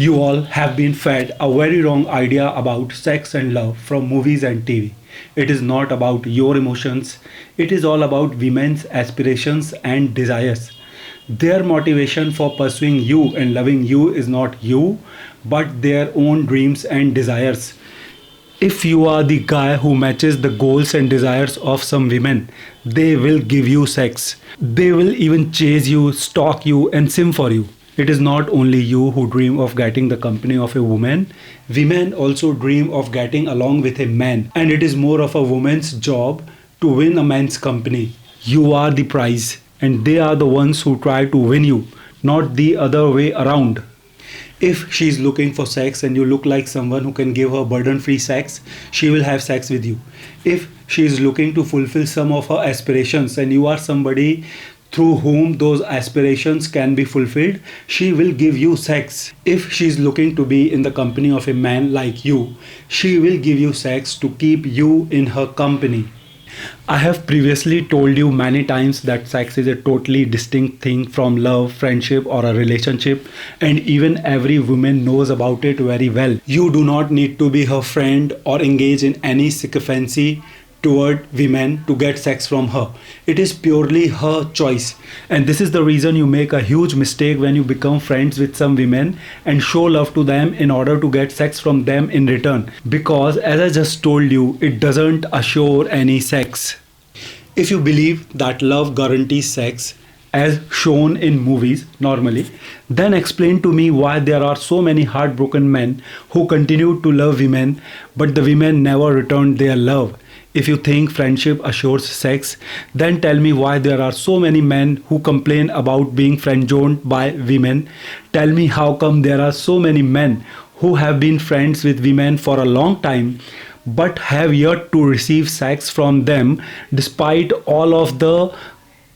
You all have been fed a very wrong idea about sex and love from movies and TV. It is not about your emotions, it is all about women's aspirations and desires. Their motivation for pursuing you and loving you is not you, but their own dreams and desires. If you are the guy who matches the goals and desires of some women, they will give you sex. They will even chase you, stalk you, and sim for you. It is not only you who dream of getting the company of a woman, women also dream of getting along with a man, and it is more of a woman's job to win a man's company. You are the prize, and they are the ones who try to win you, not the other way around. If she is looking for sex and you look like someone who can give her burden free sex, she will have sex with you. If she is looking to fulfill some of her aspirations and you are somebody through whom those aspirations can be fulfilled, she will give you sex. If she is looking to be in the company of a man like you, she will give you sex to keep you in her company. I have previously told you many times that sex is a totally distinct thing from love, friendship, or a relationship, and even every woman knows about it very well. You do not need to be her friend or engage in any sycophancy toward women to get sex from her. It is purely her choice. And this is the reason you make a huge mistake when you become friends with some women and show love to them in order to get sex from them in return. Because as I just told you, it doesn't assure any sex. If you believe that love guarantees sex, as shown in movies normally, then explain to me why there are so many heartbroken men who continue to love women, but the women never return their love. If you think friendship assures sex, then tell me why there are so many men who complain about being friend-zoned by women. Tell me how come there are so many men who have been friends with women for a long time but have yet to receive sex from them despite all of the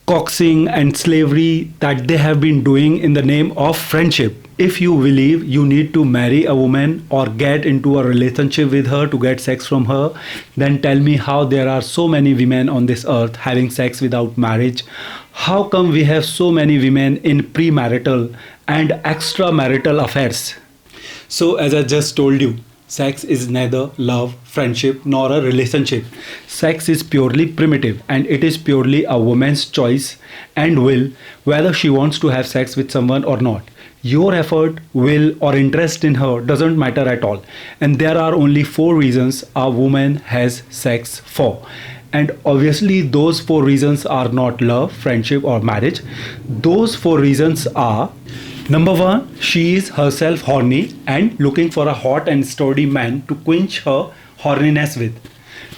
coaxing and slavery that they have been doing in the name of friendship. If you believe you need to marry a woman or get into a relationship with her to get sex from her, then tell me how there are so many women on this earth having sex without marriage. How come we have so many women in premarital and extramarital affairs? So, as I just told you, sex is neither love, friendship, nor a relationship. Sex is purely primitive and it is purely a woman's choice and will whether she wants to have sex with someone or not. Your effort, will, or interest in her doesn't matter at all. And there are only four reasons a woman has sex for. And obviously, those four reasons are not love, friendship, or marriage. Those four reasons are: number one, she is herself horny and looking for a hot and sturdy man to quench her horniness with.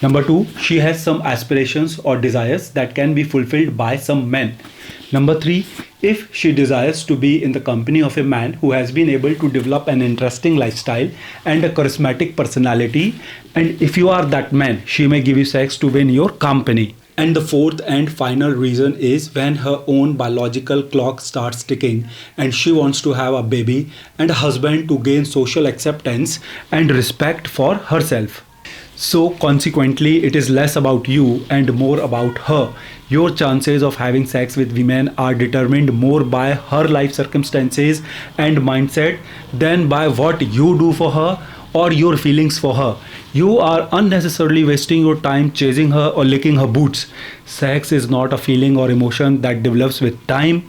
Number two, she has some aspirations or desires that can be fulfilled by some men. Number three, if she desires to be in the company of a man who has been able to develop an interesting lifestyle and a charismatic personality, and if you are that man, she may give you sex to win your company. And the fourth and final reason is when her own biological clock starts ticking and she wants to have a baby and a husband to gain social acceptance and respect for herself. So consequently, it is less about you and more about her. Your chances of having sex with women are determined more by her life circumstances and mindset than by what you do for her or your feelings for her. You are unnecessarily wasting your time chasing her or licking her boots. Sex is not a feeling or emotion that develops with time.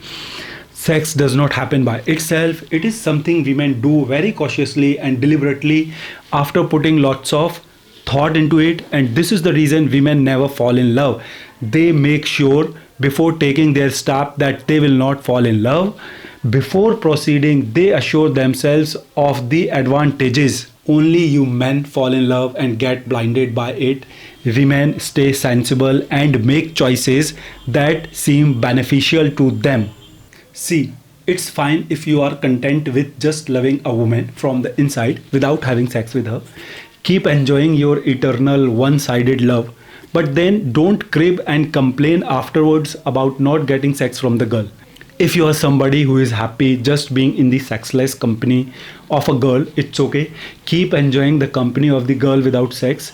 Sex does not happen by itself. It is something women do very cautiously and deliberately after putting lots of thought into it, and this is the reason women never fall in love. They make sure before taking their step that they will not fall in love. Before proceeding, they assure themselves of the advantages. Only you men fall in love and get blinded by it. Women stay sensible and make choices that seem beneficial to them. See, it's fine if you are content with just loving a woman from the inside without having sex with her. Keep enjoying your eternal one-sided love, but then don't crib and complain afterwards about not getting sex from the girl. If you are somebody who is happy just being in the sexless company of a girl, it's okay. Keep enjoying the company of the girl without sex,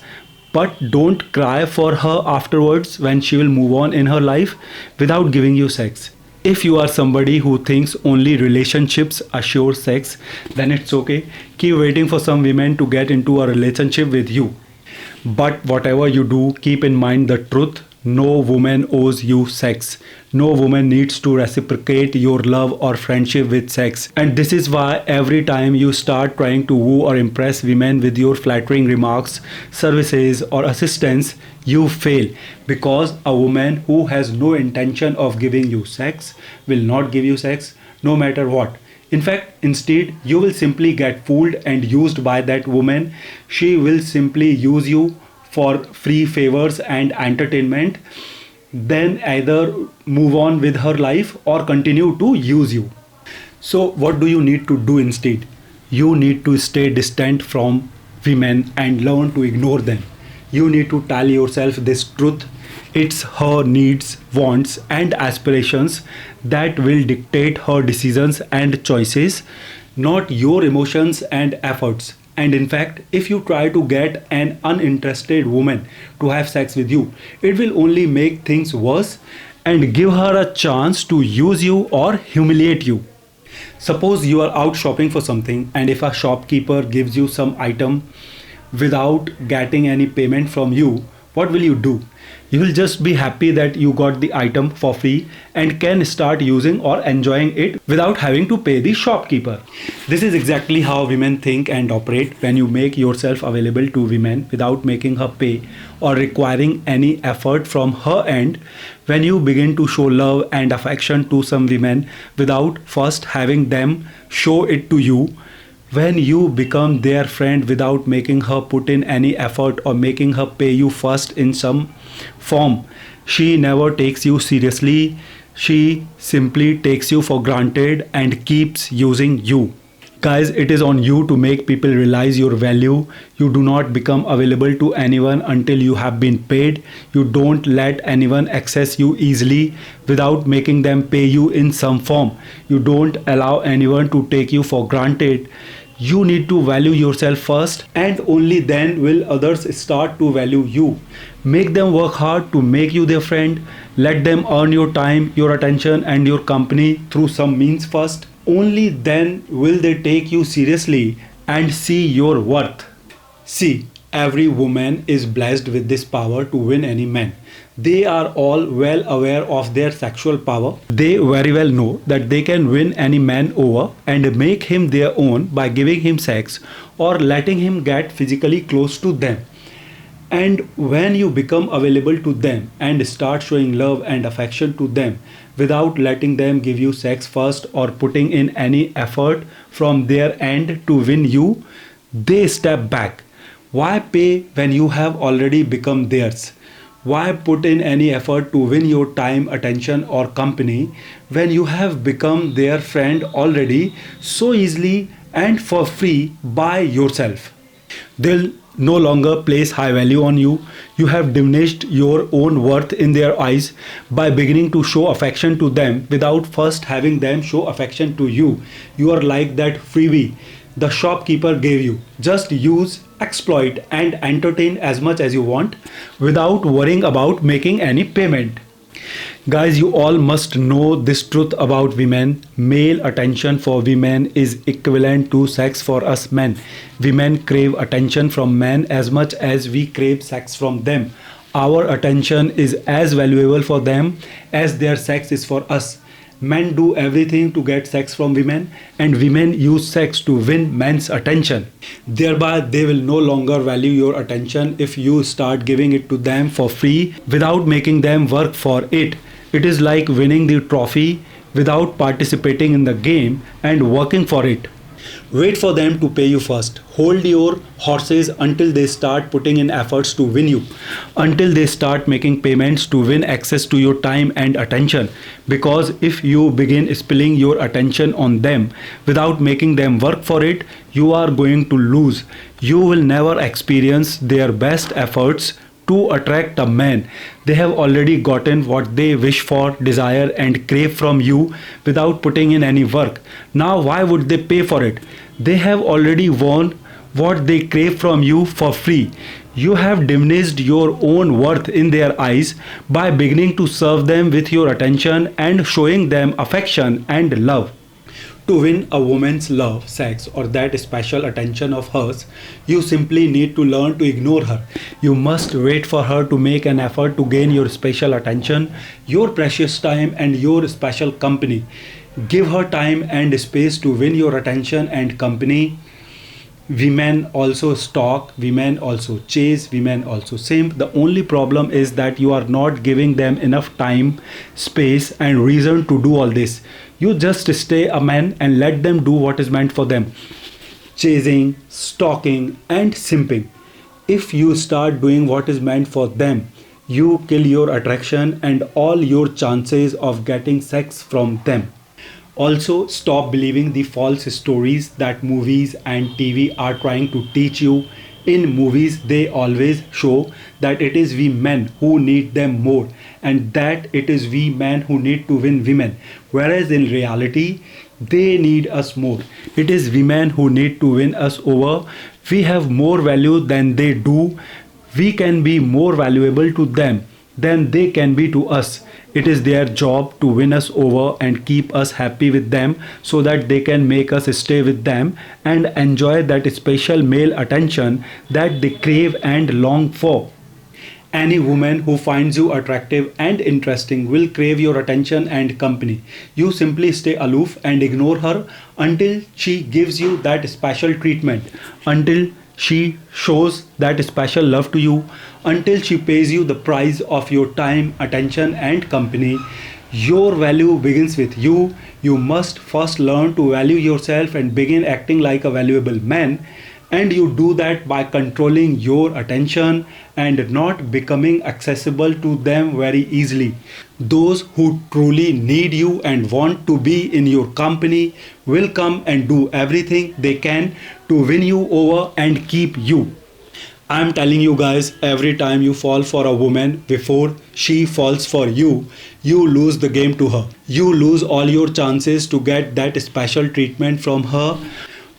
but don't cry for her afterwards when she will move on in her life without giving you sex. If you are somebody who thinks only relationships assure sex, then it's okay. Keep waiting for some women to get into a relationship with you. But whatever you do, keep in mind the truth. No woman owes you sex. No woman needs to reciprocate your love or friendship with sex. And this is why every time you start trying to woo or impress women with your flattering remarks, services, or assistance, you fail. Because a woman who has no intention of giving you sex will not give you sex no matter what. In fact, instead, you will simply get fooled and used by that woman. She will simply use you for free favors and entertainment, then either move on with her life or continue to use you. So, what do you need to do instead? You need to stay distant from women and learn to ignore them. You need to tell yourself this truth. It's her needs, wants, and aspirations that will dictate her decisions and choices, not your emotions and efforts. And in fact, if you try to get an uninterested woman to have sex with you, it will only make things worse and give her a chance to use you or humiliate you. Suppose you are out shopping for something, and if a shopkeeper gives you some item without getting any payment from you, what will you do? You will just be happy that you got the item for free and can start using or enjoying it without having to pay the shopkeeper. This is exactly how women think and operate. When you make yourself available to women without making her pay or requiring any effort from her end, when you begin to show love and affection to some women without first having them show it to you, when you become their friend without making her put in any effort or making her pay you first in some form, she never takes you seriously. She simply takes you for granted and keeps using you. Guys, it is on you to make people realize your value. You do not become available to anyone until you have been paid. You don't let anyone access you easily without making them pay you in some form. You don't allow anyone to take you for granted. You need to value yourself first, and only then will others start to value you. Make them work hard to make you their friend. Let them earn your time, your attention, and your company through some means first. Only then will they take you seriously and see your worth. See, every woman is blessed with this power to win any man. They are all well aware of their sexual power. They very well know that they can win any man over and make him their own by giving him sex or letting him get physically close to them. And when you become available to them and start showing love and affection to them without letting them give you sex first or putting in any effort from their end to win you, they step back. Why pay when you have already become theirs? Why put in any effort to win your time, attention, or company when you have become their friend already so easily and for free by yourself? They'll no longer place high value on you. You have diminished your own worth in their eyes by beginning to show affection to them without first having them show affection to you. You are like that freebie the shopkeeper gave you. Just use, exploit, and entertain as much as you want without worrying about making any payment. Guys, you all must know this truth about women. Male attention for women is equivalent to sex for us men. Women crave attention from men as much as we crave sex from them. Our attention is as valuable for them as their sex is for us. Men do everything to get sex from women, and women use sex to win men's attention. Thereby, they will no longer value your attention if you start giving it to them for free without making them work for it. It is like winning the trophy without participating in the game and working for it. Wait for them to pay you first. Hold your horses until they start putting in efforts to win you, until they start making payments to win access to your time and attention. Because if you begin spilling your attention on them without making them work for it, you are going to lose. You will never experience their best efforts to attract a man. They have already gotten what they wish for, desire, and crave from you without putting in any work. Now, why would they pay for it? They have already won what they crave from you for free. You have diminished your own worth in their eyes by beginning to serve them with your attention and showing them affection and love. To win a woman's love, sex, or that special attention of hers, you simply need to learn to ignore her. You must wait for her to make an effort to gain your special attention, your precious time, and your special company. Give her time and space to win your attention and company. Women also stalk, women also chase, women also simp. The only problem is that you are not giving them enough time, space, and reason to do all this. You just stay a man and let them do what is meant for them: chasing, stalking, and simping. If you start doing what is meant for them, you kill your attraction and all your chances of getting sex from them. Also, stop believing the false stories that movies and TV are trying to teach you. In movies, they always show that it is we men who need them more and that it is we men who need to win women. Whereas in reality, they need us more. It is women who need to win us over. We have more value than they do. We can be more valuable to them than they can be to us. It is their job to win us over and keep us happy with them so that they can make us stay with them and enjoy that special male attention that they crave and long for. Any woman who finds you attractive and interesting will crave your attention and company. You simply stay aloof and ignore her until she gives you that special treatment, until she shows that special love to you, until she pays you the price of your time, attention, and company. Your value begins with you. You must first learn to value yourself and begin acting like a valuable man. And you do that by controlling your attention and not becoming accessible to them very easily. Those who truly need you and want to be in your company will come and do everything they can to win you over and keep you. I'm telling you guys, every time you fall for a woman before she falls for you, you lose the game to her. You lose all your chances to get that special treatment from her.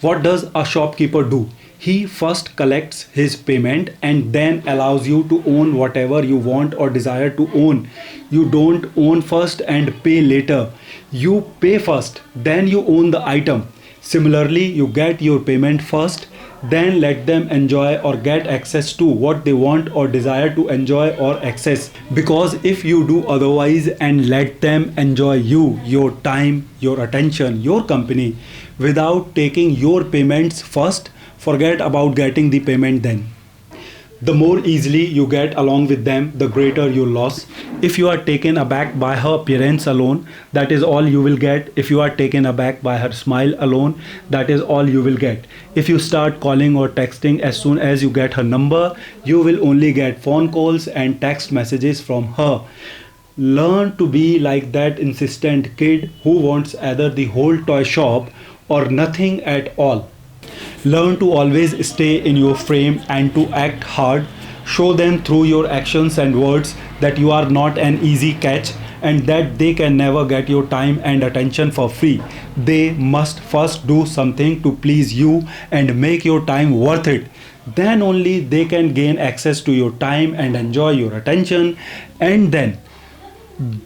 What does a shopkeeper do? He first collects his payment and then allows you to own whatever you want or desire to own. You don't own first and pay later. You pay first, then you own the item. Similarly, you get your payment first, then let them enjoy or get access to what they want or desire to enjoy or access. Because if you do otherwise and let them enjoy you, your time, your attention, your company without taking your payments first, forget about getting the payment then. The more easily you get along with them, the greater your loss. If you are taken aback by her appearance alone, that is all you will get. If you are taken aback by her smile alone, that is all you will get. If you start calling or texting as soon as you get her number, you will only get phone calls and text messages from her. Learn to be like that insistent kid who wants either the whole toy shop or nothing at all. Learn to always stay in your frame and to act hard. Show them through your actions and words that you are not an easy catch and that they can never get your time and attention for free. They must first do something to please you and make your time worth it. Then only they can gain access to your time and enjoy your attention. And then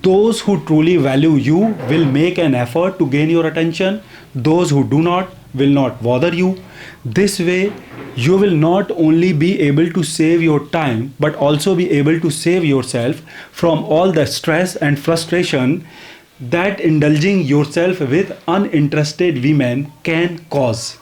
those who truly value you will make an effort to gain your attention. Those who do not will not bother you. This way, you will not only be able to save your time but also be able to save yourself from all the stress and frustration that indulging yourself with uninterested women can cause.